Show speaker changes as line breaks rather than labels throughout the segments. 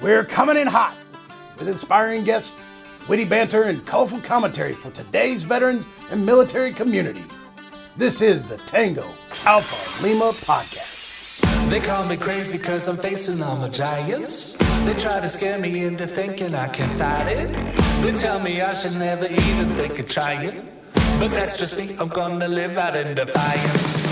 We're coming in hot with inspiring guests, witty banter, and colorful commentary for today's veterans and military community. This is the Tango Alpha Lima podcast.
They call me crazy cause I'm facing all my giants. They try to scare me into thinking I can fight it. They tell me I should never even think of trying. But that's just me, I'm gonna live out in defiance.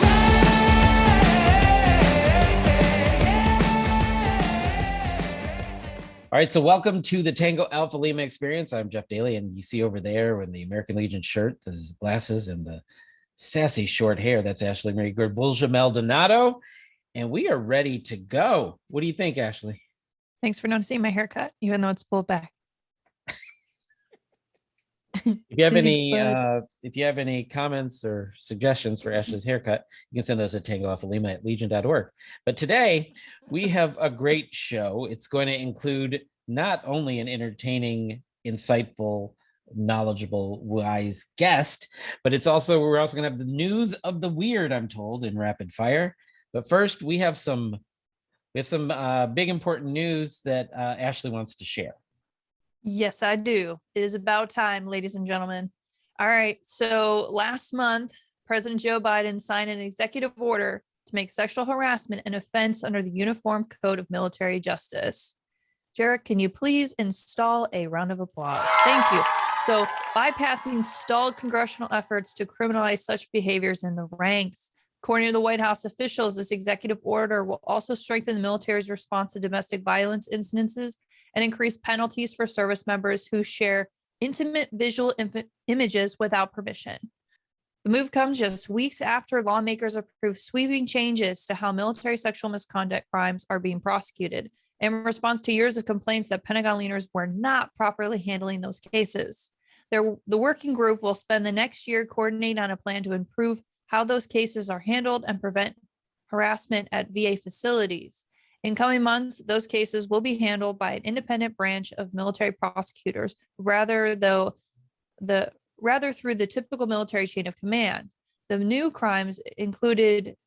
All right, so welcome to the Tango Alpha Lima experience. I'm Jeff Daly, and you see over there in the American Legion shirt, the glasses, and the sassy short hair, that's Ashley Marie Gerbulja Maldonado, and we are ready to go. What do you think, Ashley?
Thanks for noticing my haircut, even though it's pulled back.
If you have any comments or suggestions for Ashley's haircut, you can send those at tangoalphalima@legion.org. But today we have a great show. It's going to include not only an entertaining, insightful, knowledgeable, wise guest, but we're also going to have the news of the weird, I'm told, in rapid fire. But first, we have some big important news that Ashley wants to share.
Yes, I do. It is about time, ladies and gentlemen. All right. So last month, President Joe Biden signed an executive order to make sexual harassment an offense under the Uniform Code of Military Justice. Jarek, can you please install a round of applause? Thank you. So bypassing stalled congressional efforts to criminalize such behaviors in the ranks. According to the White House officials, this executive order will also strengthen the military's response to domestic violence incidences and increase penalties for service members who share intimate visual images without permission. The move comes just weeks after lawmakers approved sweeping changes to how military sexual misconduct crimes are being prosecuted in response to years of complaints that Pentagon leaders were not properly handling those cases. The working group will spend the next year coordinating on a plan to improve how those cases are handled and prevent harassment at VA facilities. In coming months, those cases will be handled by an independent branch of military prosecutors, rather through the typical military chain of command. The new crimes included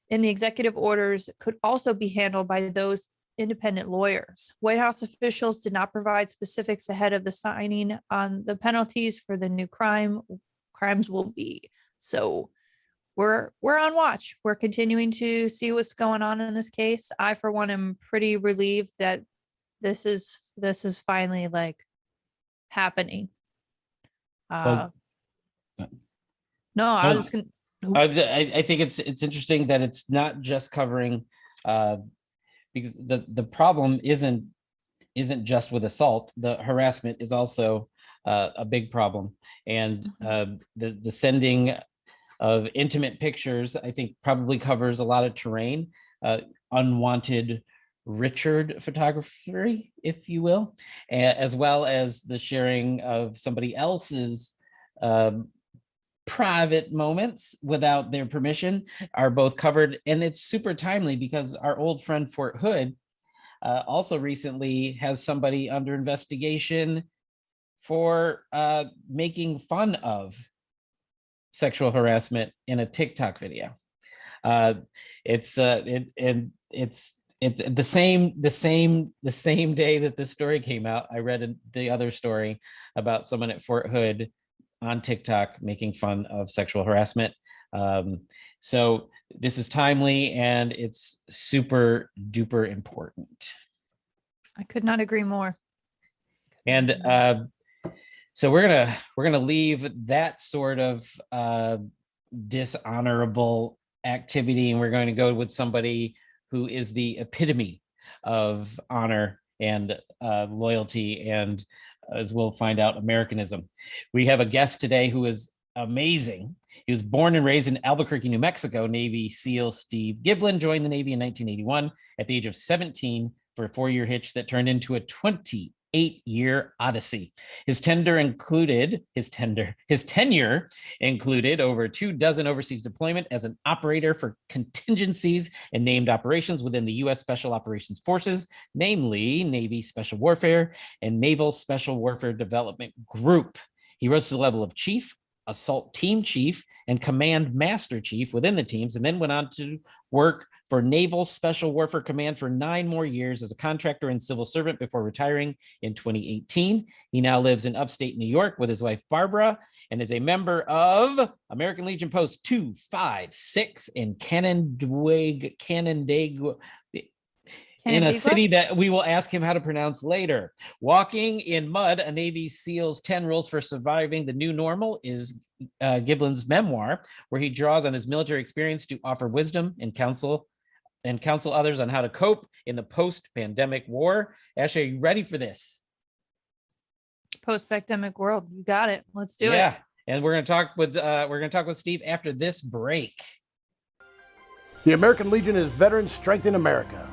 in the executive orders could also be handled by those independent lawyers. White House officials did not provide specifics ahead of the signing on the penalties for the new crimes will be. So we're on watch. We're continuing to see what's going on in this case. I, for one, am pretty relieved that this is finally like happening. I was just gonna.
I think it's interesting that it's not just covering because the problem isn't just with assault. The harassment is also a big problem, and the sending of intimate pictures, I think, probably covers a lot of terrain, unwanted Richard photography, if you will, as well as the sharing of somebody else's private moments without their permission are both covered. And it's super timely because our old friend Fort Hood also recently has somebody under investigation for making fun of sexual harassment in a TikTok video. It's the same day that this story came out. I read the other story about someone at Fort Hood on TikTok making fun of sexual harassment. So this is timely and it's super duper important.
I could not agree more.
And so we're gonna leave that sort of dishonorable activity, and we're going to go with somebody who is the epitome of honor and loyalty, and as we'll find out, Americanism. We have a guest today who is amazing. He was born and raised in Albuquerque, New Mexico. Navy SEAL Steve Giblin joined the Navy in 1981 at the age of 17 for a 4-year hitch that turned into a 28-year odyssey. His tenure included over 24 overseas deployment as an operator for contingencies and named operations within the U.S. Special Operations Forces, namely Navy Special Warfare and Naval Special Warfare Development Group. He rose to the level of chief, assault team chief, and command master chief within the teams, and then went on to work for Naval Special Warfare Command for 9 more years as a contractor and civil servant before retiring in 2018. He now lives in upstate New York with his wife, Barbara, and is a member of American Legion Post 256 in Canandaigua, in a city that we will ask him how to pronounce later. Walking in Mud, a Navy SEAL's 10 Rules for Surviving the New Normal is Giblin's memoir, where he draws on his military experience to offer wisdom and counsel others on how to cope in the post-pandemic war. Ashley, are you ready for this?
Post-pandemic world. You got it. Let's do it.
Yeah. And we're going to talk with Steve after this break.
The American Legion is Veterans Strengthen America.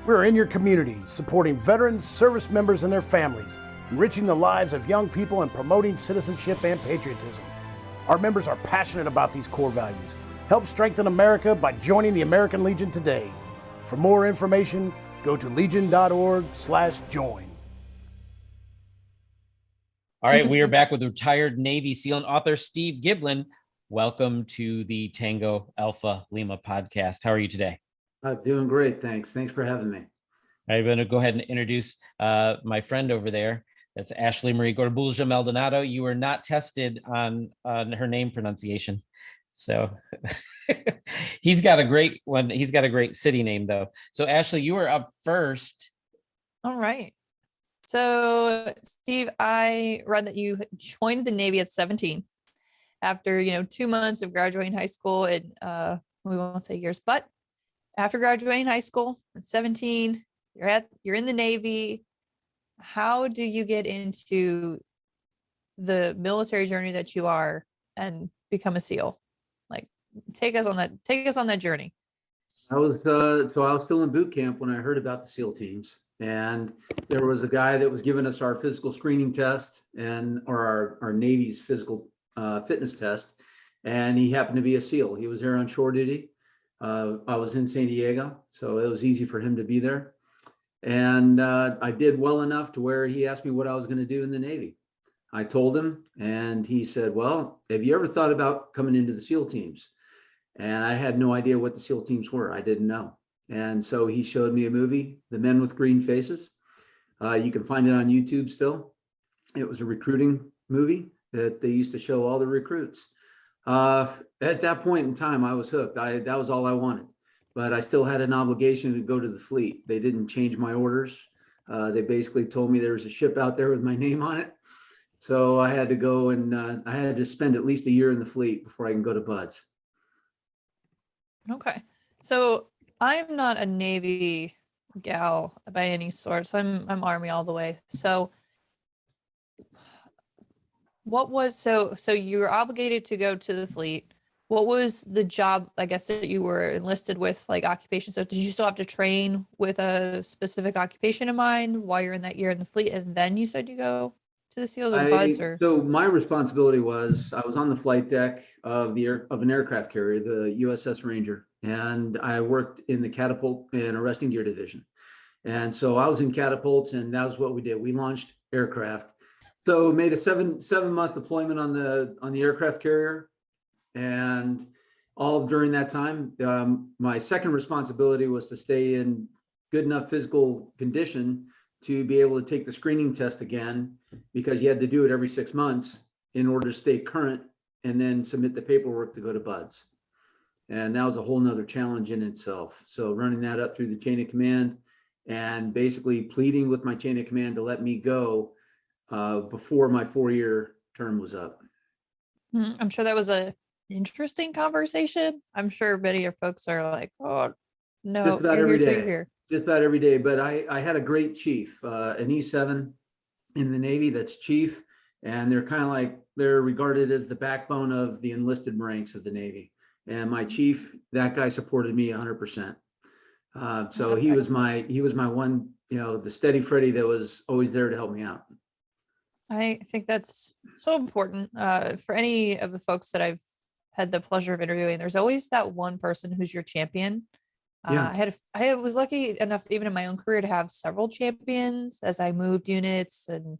We're in your community, supporting veterans, service members, and their families, enriching the lives of young people, and promoting citizenship and patriotism. Our members are passionate about these core values. Help strengthen America by joining the American Legion today. For more information, go to legion.org/join.
All right, we are back with retired Navy SEAL and author Steve Giblin. Welcome to the Tango Alpha Lima podcast. How are you today?
Doing great, thanks. Thanks for having me.
I'm going to go ahead and introduce my friend over there. That's Ashley Marie Gorbulja Maldonado. You were not tested on her name pronunciation. So he's got a great one. He's got a great city name, though. So Ashley, you were up first.
All right. So Steve, I read that you joined the Navy at 17 after, 2 months of graduating high school and we won't say years, but after graduating high school at 17, you're in the Navy. How do you get into the military journey that you are and become a SEAL? Like, take us on that journey.
I was still in boot camp when I heard about the SEAL teams, and there was a guy that was giving us our physical screening test or our Navy's physical fitness test, and he happened to be a SEAL. He was there on shore duty. I was in San Diego, so it was easy for him to be there. And I did well enough to where he asked me what I was going to do in the Navy. I told him, and he said, well, have you ever thought about coming into the SEAL teams? And I had no idea what the SEAL teams were. I didn't know. And so he showed me a movie, The Men with Green Faces. You can find it on YouTube still. It was a recruiting movie that they used to show all the recruits. At that point in time, I was hooked. That was all I wanted, but I still had an obligation to go to the fleet. They didn't change my orders. They basically told me there was a ship out there with my name on it. So I had to go and I had to spend at least a year in the fleet before I can go to BUD/S.
Okay. So I'm not a Navy gal by any sort. So I'm Army all the way. So so you're obligated to go to the fleet. What was the job, I guess, that you were enlisted with, like occupation? So did you still have to train with a specific occupation in mind while you're in that year in the fleet, and then you said you go to the SEALs or BUD/S? Or
So my responsibility was I was on the flight deck of an aircraft carrier, the USS Ranger, and I worked in the catapult and arresting gear division. And so I was in catapults, and that was what we did. We launched aircraft. So made a seven-month deployment on the aircraft carrier, and all during that time, my second responsibility was to stay in good enough physical condition to be able to take the screening test again, because you had to do it every 6 months in order to stay current and then submit the paperwork to go to BUD/S. And that was a whole nother challenge in itself. So running that up through the chain of command and basically pleading with my chain of command to let me go before my 4-year term was up.
I'm sure that was a interesting conversation. I'm sure many of your folks are like, oh no,
Just about
you're
every
here till
day.
you're here.
Just about every day. But I had a great chief, an E7 in the Navy that's chief, and they're regarded as the backbone of the enlisted ranks of the Navy. And my chief, that guy supported me 100%. So he was my one, the steady Freddy that was always there to help me out.
I think that's so important for any of the folks that I've had the pleasure of interviewing. There's always that one person who's your champion.
Yeah.
I was lucky enough, even in my own career, to have several champions as I moved units and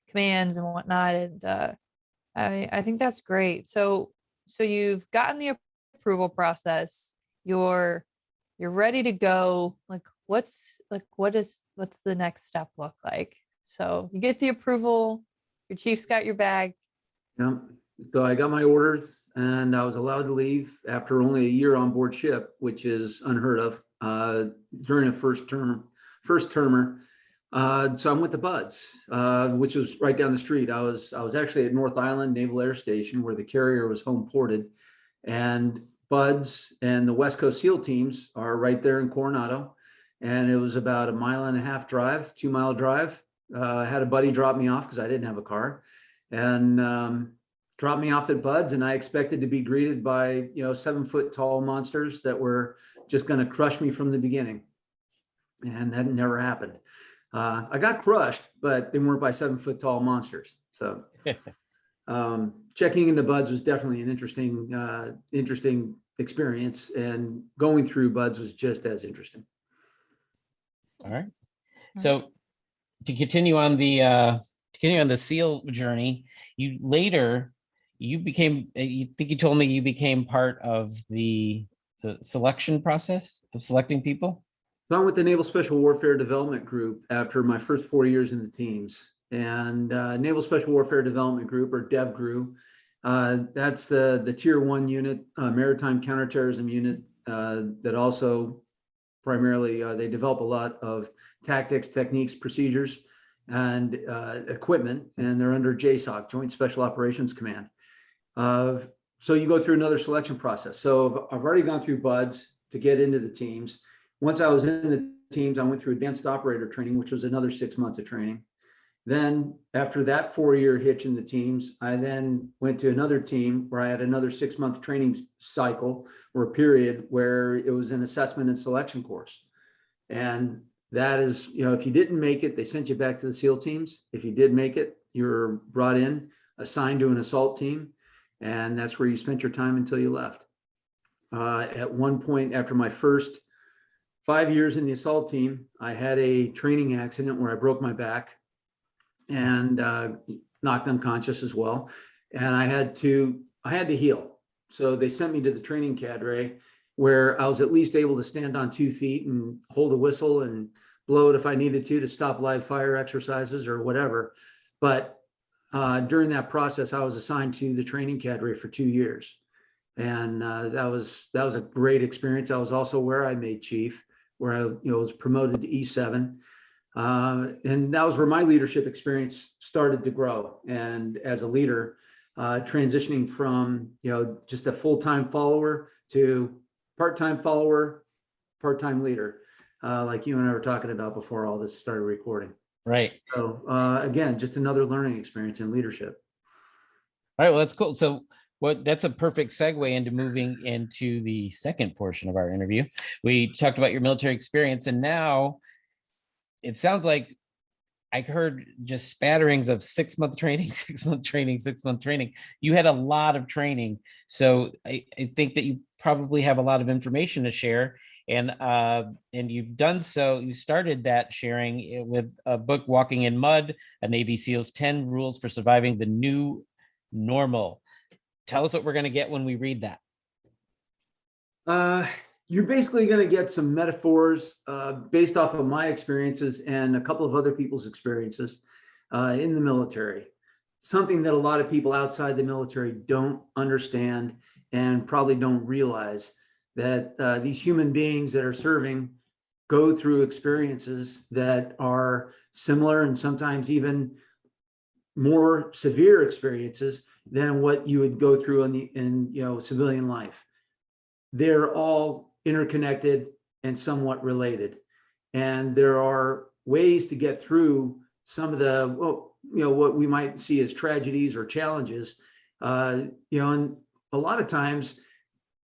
commands and whatnot. And I think that's great. So you've gotten the approval process. You're you're ready to go. Like, what's the next step look like? So you get the approval, your chief's got your bag.
Yeah. So I got my orders and I was allowed to leave after only a year on board ship, which is unheard of during a first termer. So I went to Buds, which was right down the street. I was actually at North Island Naval Air Station where the carrier was home ported, and Buds and the West Coast SEAL teams are right there in Coronado. And it was about a 1.5 drive, 2-mile drive. I had a buddy drop me off because I didn't have a car, and dropped me off at Buds. And I expected to be greeted by 7-foot tall monsters that were just going to crush me from the beginning. And that never happened. I got crushed, but they weren't by 7-foot tall monsters. So checking into Buds was definitely an interesting experience, and going through Buds was just as interesting.
All right. So to continue on the SEAL journey, you became, you think you told me you became part of the selection process of selecting people?
So I'm with the Naval Special Warfare Development Group after my first 4 years in the teams. And Naval Special Warfare Development Group, or DevGRU, that's the Tier 1 unit, maritime counterterrorism unit that also primarily, they develop a lot of tactics, techniques, procedures, and equipment, and they're under JSOC, Joint Special Operations Command. So you go through another selection process. So I've already gone through Buds to get into the teams. Once I was in the teams, I went through advanced operator training, which was another 6 months of training. Then after that 4-year hitch in the teams, I then went to another team where I had another 6-month training cycle or period where it was an assessment and selection course. And that is, if you didn't make it, they sent you back to the SEAL teams. If you did make it, you were brought in, assigned to an assault team, and that's where you spent your time until you left. At one point after my first 5 years in the assault team, I had a training accident where I broke my back and knocked unconscious as well. And I had to heal. So they sent me to the training cadre where I was at least able to stand on 2 feet and hold a whistle and blow it if I needed to stop live fire exercises or whatever. But during that process, I was assigned to the training cadre for 2 years. And that was a great experience. That was also where I made chief, where I was promoted to E7. And that was where my leadership experience started to grow. And as a leader, transitioning from, just a full-time follower to part-time follower, part-time leader, like you and I were talking about before all this started recording.
Right.
So again, just another learning experience in leadership.
All right, well, that's cool. So that's a perfect segue into moving into the second portion of our interview. We talked about your military experience, and now it sounds like I heard just spatterings of 6-month training, 6-month training, 6-month training. You had a lot of training. So I think that you probably have a lot of information to share. And you've done so. You started that sharing with a book, Walking in Mud, a Navy SEAL's 10 Rules for Surviving the New Normal. Tell us what we're going to get when we read that.
You're basically going to get some metaphors based off of my experiences and a couple of other people's experiences in the military. Something that a lot of people outside the military don't understand and probably don't realize, that these human beings that are serving go through experiences that are similar and sometimes even more severe experiences than what you would go through in civilian life. They're all interconnected and somewhat related, and there are ways to get through some of the what we might see as tragedies or challenges, and a lot of times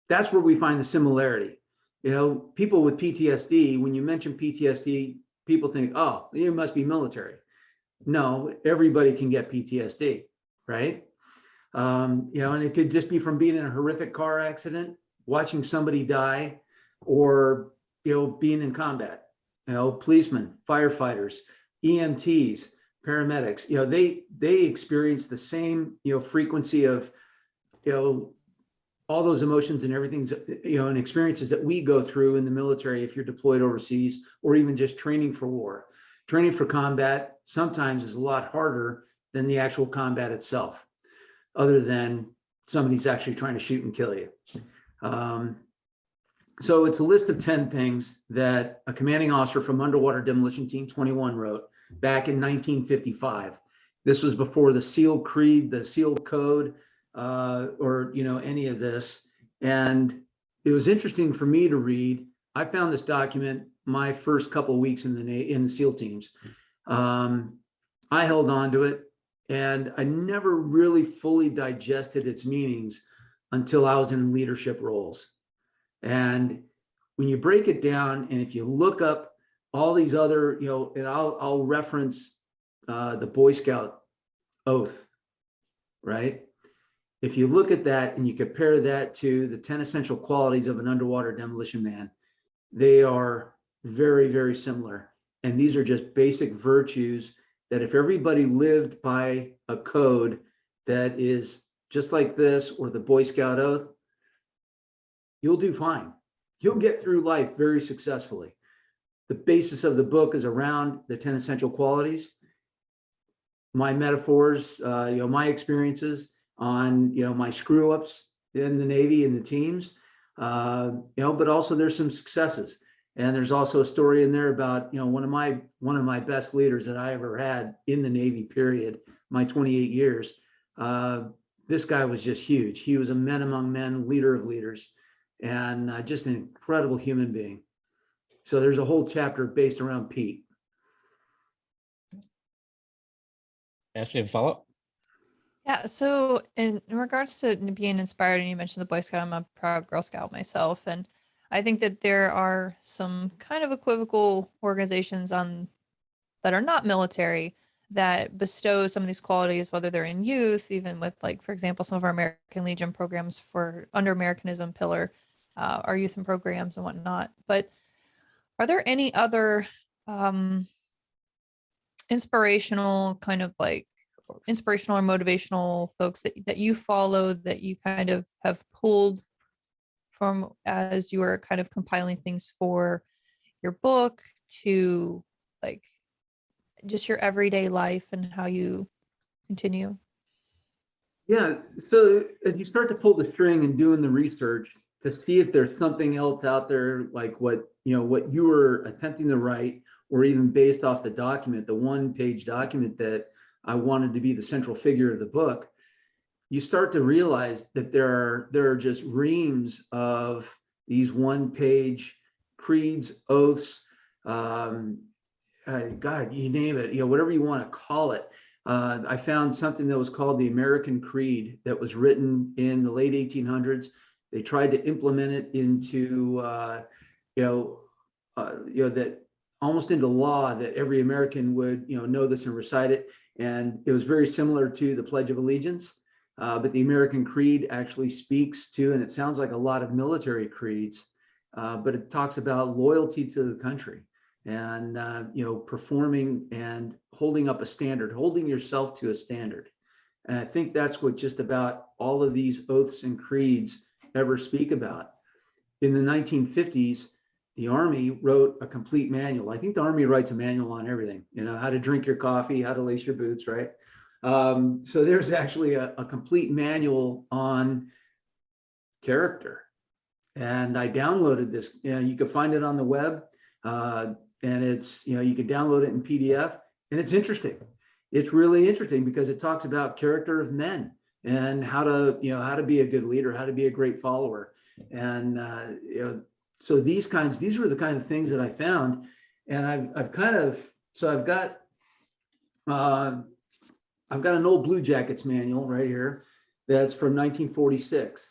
that's where we find the similarity. People with PTSD, when you mention PTSD, people think, oh, it must be military. No, everybody can get PTSD, right? And it could just be from being in a horrific car accident, watching somebody die, or, being in combat. Policemen, firefighters, EMTs, paramedics, they experience the same, frequency of, all those emotions and everything's, and experiences that we go through in the military, if you're deployed overseas, or even just training for war. Training for combat sometimes is a lot harder than the actual combat itself, other than somebody's actually trying to shoot and kill you. So it's a list of 10 things that a commanding officer from Underwater Demolition Team 21 wrote back in 1955. This was before the SEAL Creed, the SEAL Code, or any of this. And it was interesting for me to read. I found this document my first couple of weeks in the SEAL teams. I held on to it, and I never really fully digested its meanings until I was in leadership roles. And when you break it down, and if you look up all these other, and I'll reference the Boy Scout oath, right? If you look at that and you compare that to the 10 essential qualities of an underwater demolition man, they are very, very similar. And these are just basic virtues that if everybody lived by a code that is just like this, or the Boy Scout oath, you'll do fine. You'll get through life very successfully. The basis of the book is around the 10 essential qualities. My metaphors, my experiences on, my screw ups in the Navy and the teams, but also there's some successes. And there's also a story in there about, one of my best leaders that I ever had in the Navy period, my 28 years. This guy was just huge. He was a men among men, leader of leaders, and just an incredible human being. So there's a whole chapter based around Pete.
Ashley, have a follow-up?
Yeah, so in regards to being inspired, and you mentioned the Boy Scout, I'm a proud Girl Scout myself, and I think that there are some kind of equivocal organizations that are not military that bestow some of these qualities, whether they're in youth, even with, like, for example, some of our American Legion programs for under Americanism pillar, our youth and programs and whatnot. But are there any other inspirational or motivational folks that you follow, that you kind of have pulled from as you were kind of compiling things for your book, to like just your everyday life and how you continue?
Yeah, so as you start to pull the string and doing the research to see if there's something else out there, like what you were attempting to write, or even based off the document, the one-page document that I wanted to be the central figure of the book, you start to realize that there are just reams of these one-page creeds, oaths, God, you name it, whatever you want to call it. I found something that was called the American Creed that was written in the late 1800s. They tried to implement it into, that almost into law, that every American would, know this and recite it. And it was very similar to the Pledge of Allegiance. But the American Creed actually speaks to, and it sounds like a lot of military creeds, but it talks about loyalty to the country and, performing and holding up a standard, holding yourself to a standard. And I think that's what just about all of these oaths and creeds ever speak about. In the 1950s, the Army wrote a complete manual. I think the Army writes a manual on everything, how to drink your coffee, how to lace your boots, right? So there's actually a complete manual on character. And I downloaded this. You can find it on the web, and it's, you can download it in PDF, and it's interesting. It's really interesting because it talks about character of men and how to be a good leader, how to be a great follower. And, so these were the kind of things that I found. And I've got an old Blue Jackets manual right here that's from 1946.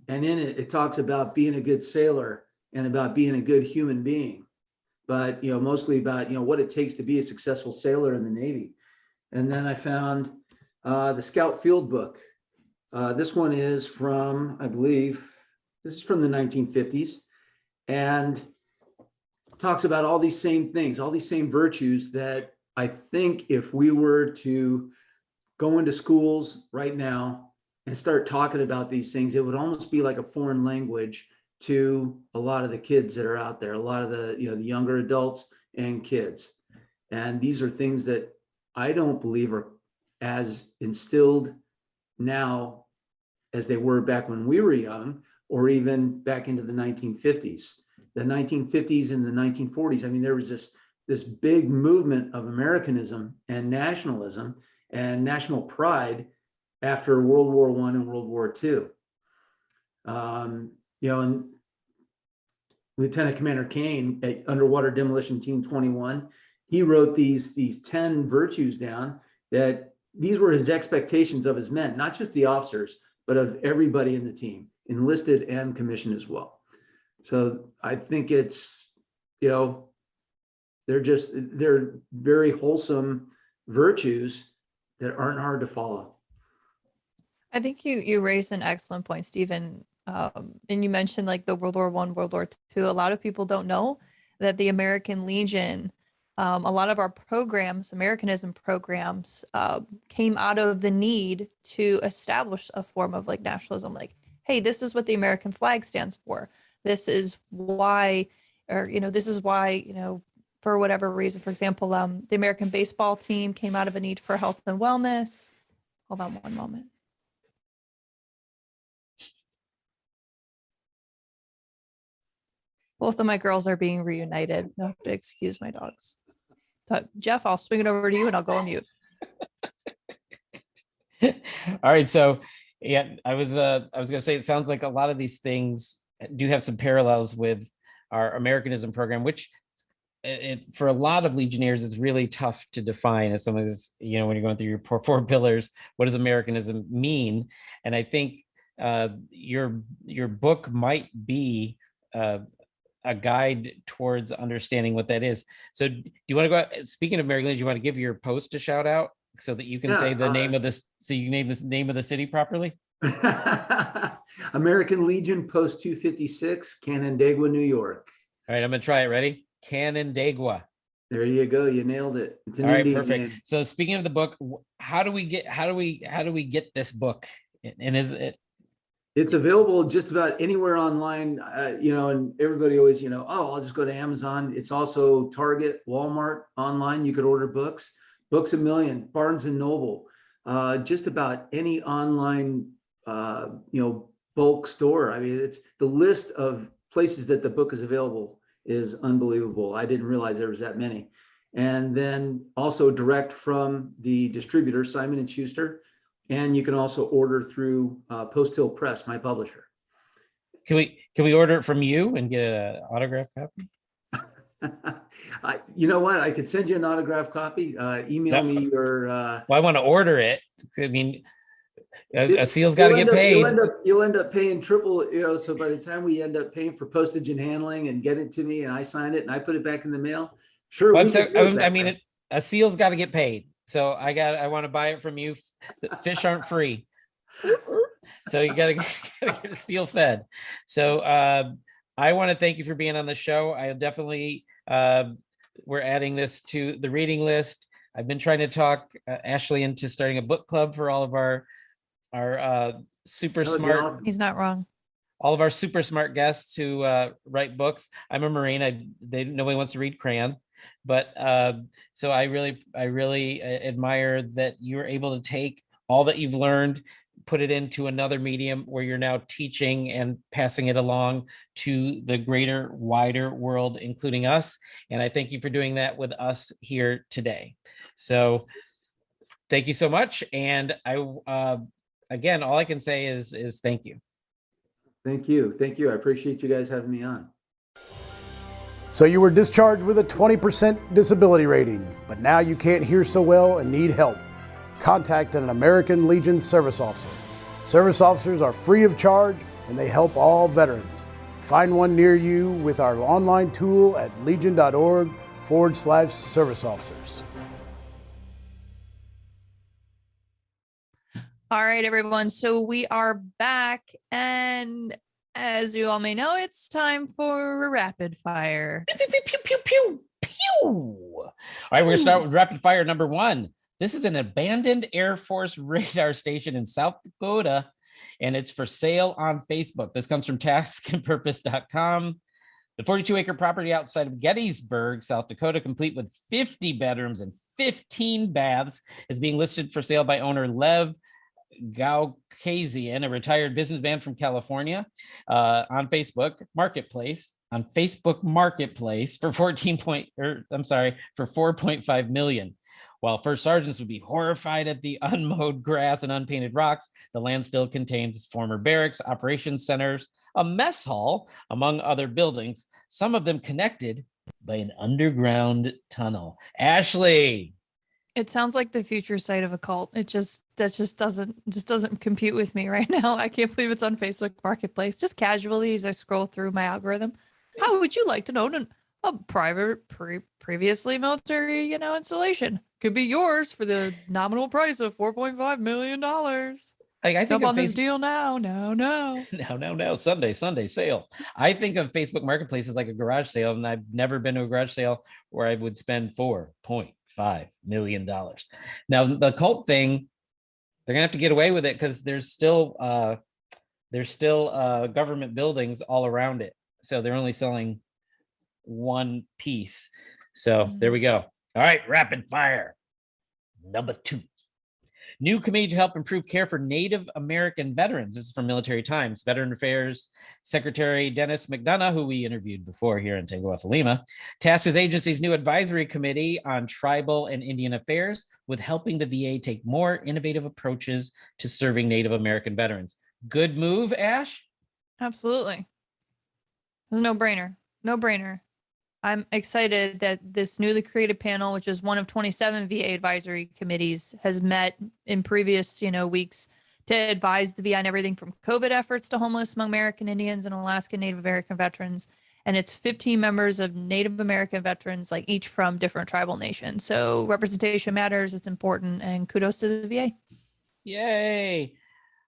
And in it, it talks about being a good sailor and about being a good human being, but, mostly about, what it takes to be a successful sailor in the Navy. And then I found the Scout Field Book. This one is from, I believe, this is from the 1950s, and talks about all these same things, all these same virtues that I think if we were to go into schools right now and start talking about these things, it would almost be like a foreign language to a lot of the kids that are out there, a lot of the, the younger adults and kids. And these are things that I don't believe are as instilled now as they were back when we were young, or even back into the 1950s. The 1950s and the 1940s, I mean, there was this big movement of Americanism and nationalism and national pride after World War I and World War II. And Lieutenant Commander Kane at Underwater Demolition Team 21, he wrote these 10 virtues down, that these were his expectations of his men, not just the officers, but of everybody in the team, enlisted and commissioned as well. So I think it's, they're very wholesome virtues that aren't hard to follow.
I think you raised an excellent point, Stephen. And you mentioned like the World War I, World War II. A lot of people don't know that the American Legion, a lot of our programs, Americanism programs, came out of the need to establish a form of like nationalism. Like, hey, this is what the American flag stands for. This is why, this is why, for whatever reason, for example, the American baseball team came out of a need for health and wellness. Hold on one moment. Both of my girls are being reunited. No, have to excuse my dogs. Jeff, I'll swing it over to you and I'll go on mute.
All right. So yeah, I was gonna say, it sounds like a lot of these things do have some parallels with our Americanism program, which for a lot of Legionnaires, it's really tough to define. If someone is, when you're going through your four pillars, what does Americanism mean? And I think your book might be a guide towards understanding what that is. So do you want to go out, speaking of American Legion, you want to give your post a shout out so that you can say the name of this, so you name this name of the city properly?
American Legion, Post 256, Canandaigua, New York.
All right, I'm gonna try it. Ready? Canandaigua.
There you go. You nailed it. It's an
all right,
Indian
perfect.
name.
So speaking of the book, how do we get this book? And is it?
It's available just about anywhere online, and everybody always, I'll just go to Amazon. It's also Target, Walmart online. You could order books, Books A Million, Barnes and Noble, just about any online, bulk store. I mean, it's the list of places that the book is available is unbelievable. I didn't realize there was that many. And then also direct from the distributor, Simon & Schuster. And you can also order through Post Hill Press, my publisher.
Can we order it from you and get an autographed copy?
You know what? I could send you an autographed copy. Email me your.
Well, I want to order it. I mean, a SEAL's got to get paid.
You'll end up paying triple. So by the time we end up paying for postage and handling and get it to me, and I sign it and I put it back in the mail. Sure.
Well, a SEAL's got to get paid. So I want to buy it from you. Fish aren't free. So you gotta get a SEAL fed. So I want to thank you for being on the show. I definitely we're adding this to the reading list. I've been trying to talk Ashley into starting a book club for all of our super smart.
He's not wrong.
All of our super smart guests who write books. I'm a Marine. Nobody wants to read crayon. But so I really admire that you're able to take all that you've learned, put it into another medium where you're now teaching and passing it along to the greater, wider world, including us. And I thank you for doing that with us here today. So thank you so much. And again, all I can say is thank you.
Thank you. Thank you. I appreciate you guys having me on.
So you were discharged with a 20% disability rating, but now you can't hear so well and need help. Contact an American Legion service officer. Service officers are free of charge and they help all veterans. Find one near you with our online tool at legion.org/service officers.
All right, everyone. So we are back, and as you all may know, it's time for a rapid fire.
Pew, pew, pew, pew, pew, pew. All right, we're gonna start with rapid fire number 1. This is an abandoned Air Force radar station in South Dakota and it's for sale on Facebook. This comes from taskandpurpose.com. The 42-acre property outside of Gettysburg, South Dakota, complete with 50 bedrooms and 15 baths, is being listed for sale by owner Lev Gaukazian, a retired businessman from California, on Facebook Marketplace. For 4.5 million. While first sergeants would be horrified at the unmowed grass and unpainted rocks, the land still contains former barracks, operations centers, a mess hall, among other buildings, some of them connected by an underground tunnel. Ashley.
It sounds like the future site of a cult. That just doesn't compute with me right now. I can't believe it's on Facebook Marketplace. Just casually as I scroll through my algorithm. How would you like to own a private previously military, installation? Could be yours for the nominal price of $4.5 million.
I think
jump on this deal now. No.
Sunday sale. I think of Facebook Marketplace as like a garage sale, and I've never been to a garage sale where I would spend $4.5 million. Now the cult thing, they're gonna have to get away with it because there's still government buildings all around it. So they're only selling one piece. So there we go. All right, rapid fire. Number 2. New committee to help improve care for Native American veterans. This is from Military Times. Veteran Affairs Secretary Dennis McDonough, who we interviewed before here in Tango, Lima, tasked his agency's new advisory committee on tribal and Indian affairs with helping the VA take more innovative approaches to serving Native American veterans. Good move, Ash?
Absolutely. It's a no-brainer. I'm excited that this newly created panel, which is one of 27 VA advisory committees, has met in previous, weeks to advise the VA on everything from COVID efforts to homeless among American Indians and Alaskan Native American veterans. And it's 15 members of Native American veterans, like each from different tribal nations. So representation matters. It's important. And kudos to the VA.
Yay.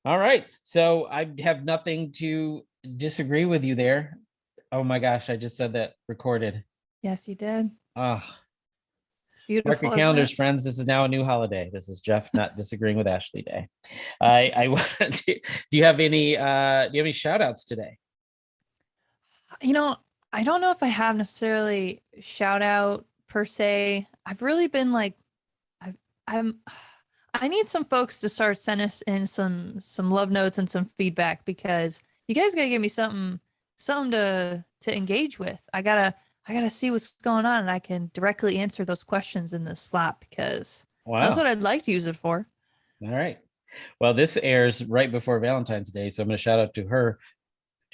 All right. So I have nothing to disagree with you there. Oh my gosh, I just said that recorded.
Yes, you did.
Oh,
it's beautiful.
Mark your calendars, friends. This is now a new holiday. This is Jeff not disagreeing with Ashley Day. I want to. Do you have any shout outs today?
I don't know if I have necessarily shout out per se. I've really been like, I need some folks to start sending us in some love notes and some feedback, because you guys gotta give me something to engage with. I gotta see what's going on, and I can directly answer those questions in this slot, because that's what I'd like to use it for.
All right. Well, this airs right before Valentine's Day, so I'm going to shout out to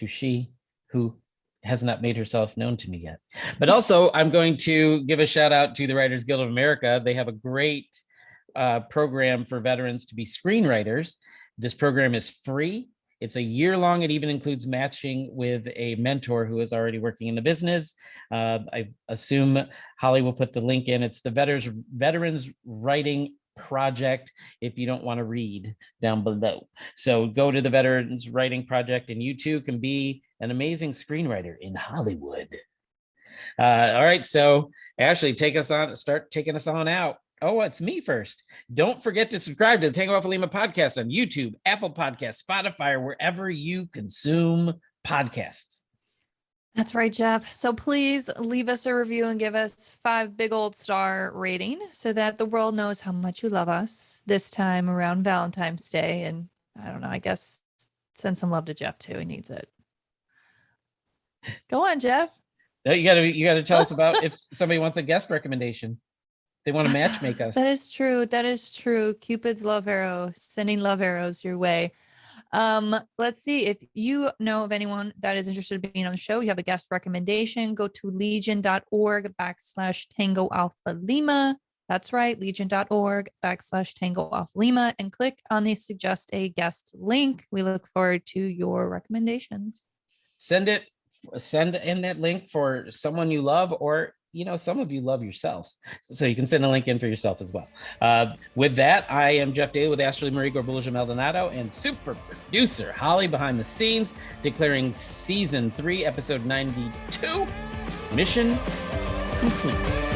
she who has not made herself known to me yet. But also, I'm going to give a shout out to the Writers Guild of America. They have a great program for veterans to be screenwriters. This program is free. It's a year long. It even includes matching with a mentor who is already working in the business. I assume Holly will put the link in. It's the Veterans Writing Project if you don't want to read down below. So go to the Veterans Writing Project, and you too can be an amazing screenwriter in Hollywood. All right. So Ashley, start taking us on out. Oh, it's me first. Don't forget to subscribe to the Tango Alpha Lima podcast on YouTube, Apple Podcasts, Spotify, or wherever you consume podcasts.
That's right, Jeff. So please leave us a review and give us 5 big old star rating so that the world knows how much you love us this time around Valentine's Day. And I don't know, I guess send some love to Jeff too. He needs it. Go on, Jeff.
No, you gotta tell us about if somebody wants a guest recommendation. They want to match make us.
That is true. Cupid's love arrow, sending love arrows your way. Let's see if you know of anyone that is interested in being on the show. You have a guest recommendation. Go to legion.org/Tango Alpha Lima. That's right, legion.org/Tango Alpha Lima, and click on the suggest a guest link. We look forward to your recommendations.
Send in that link for someone you love, or some of you love yourselves, so you can send a link in for yourself as well. With that, I am Jeff Daly with Ashley Marie Gorbulja Maldonado and super producer Holly behind the scenes, declaring season 3, episode 92, mission complete.